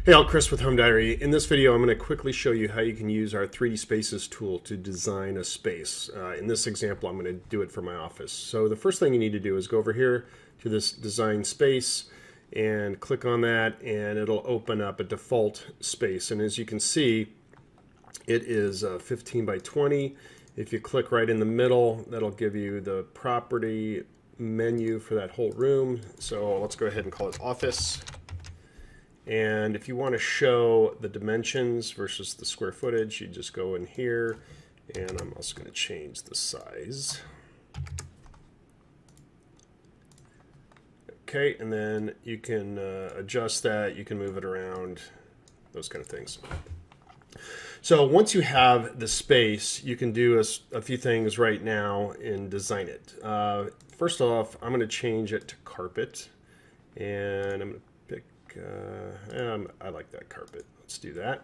Hey, I'm Chris with HomeDiary. In this video, I'm going to quickly show you how you can use our 3D Spaces tool to design a space. In this example, I'm going to do it for my office. So the first thing you need to do is go over here to this design space and click on that, and it'll open up a default space. And as you can see, it is 15 by 20. If you click right in the middle, that'll give you the property menu for that whole room. So let's go ahead and call it Office. And if you want to show the dimensions versus the square footage, you just go in here, and I'm also going to change the size. Okay, and then you can adjust that, you can move it around, those kind of things. So once you have the space, you can do a few things right now and design it. First off, I'm going to change it to carpet, and I'm going to pick, I like that carpet. Let's do that.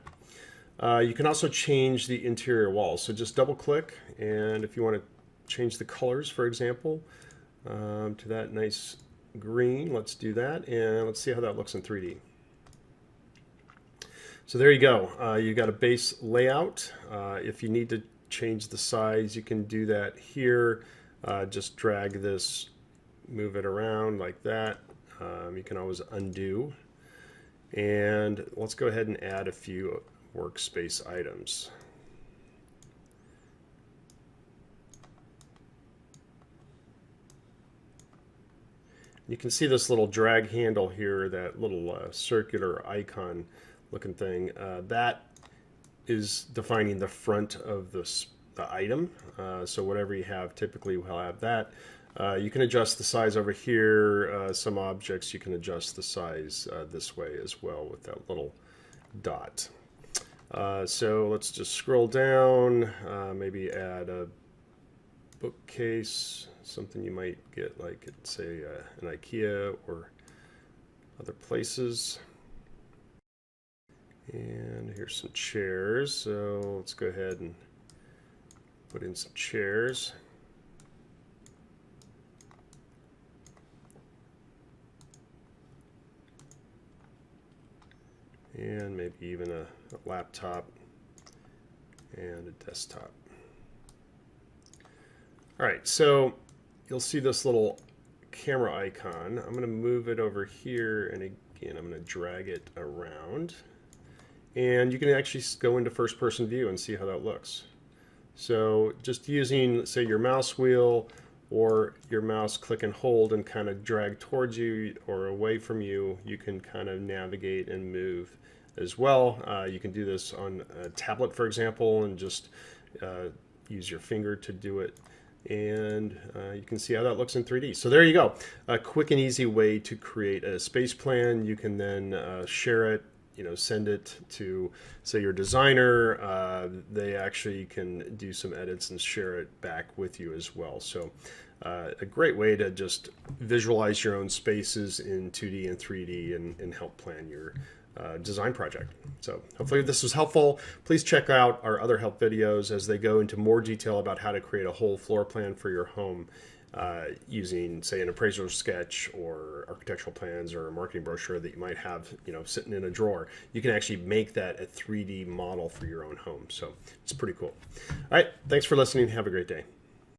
You can also change the interior walls. So just double click, and if you want to change the colors, for example, to that nice green, let's do that, and let's see how that looks in 3D. So there you go. You've got a base layout. If you need to change the size, you can do that here. Just drag this, move it around like that. You can always undo. And let's go ahead and add a few workspace items. You can see this little drag handle here, that little circular icon looking thing. That is defining the front of the item. So whatever you have, typically we'll have that. You can adjust the size over here. Some objects you can adjust the size this way as well with that little dot. So let's just scroll down, maybe add a bookcase, something you might get like at, say, an IKEA or other places. And here's some chairs, so let's go ahead and put in some chairs. And maybe even a laptop and a desktop. All right, so you'll see this little camera icon. I'm going to move it over here, and again, I'm going to drag it around. And you can actually go into first-person view and see how that looks. So just using, say, your mouse wheel or your mouse click and hold and kind of drag towards you or away from you, you can kind of navigate and move as well. You can do this on a tablet, for example, and just use your finger to do it. And you can see how that looks in 3D. So there you go. A quick and easy way to create a space plan. You can then share it, send it to, say, your designer. They actually can do some edits and share it back with you as well. So a great way to just visualize your own spaces in 2D and 3D and help plan your design project. So hopefully this was helpful. Please check out our other help videos as they go into more detail about how to create a whole floor plan for your home using, say, an appraiser sketch or architectural plans or a marketing brochure that you might have, sitting in a drawer. You can actually make that a 3D model for your own home. So it's pretty cool. All right, thanks for listening. Have a great day.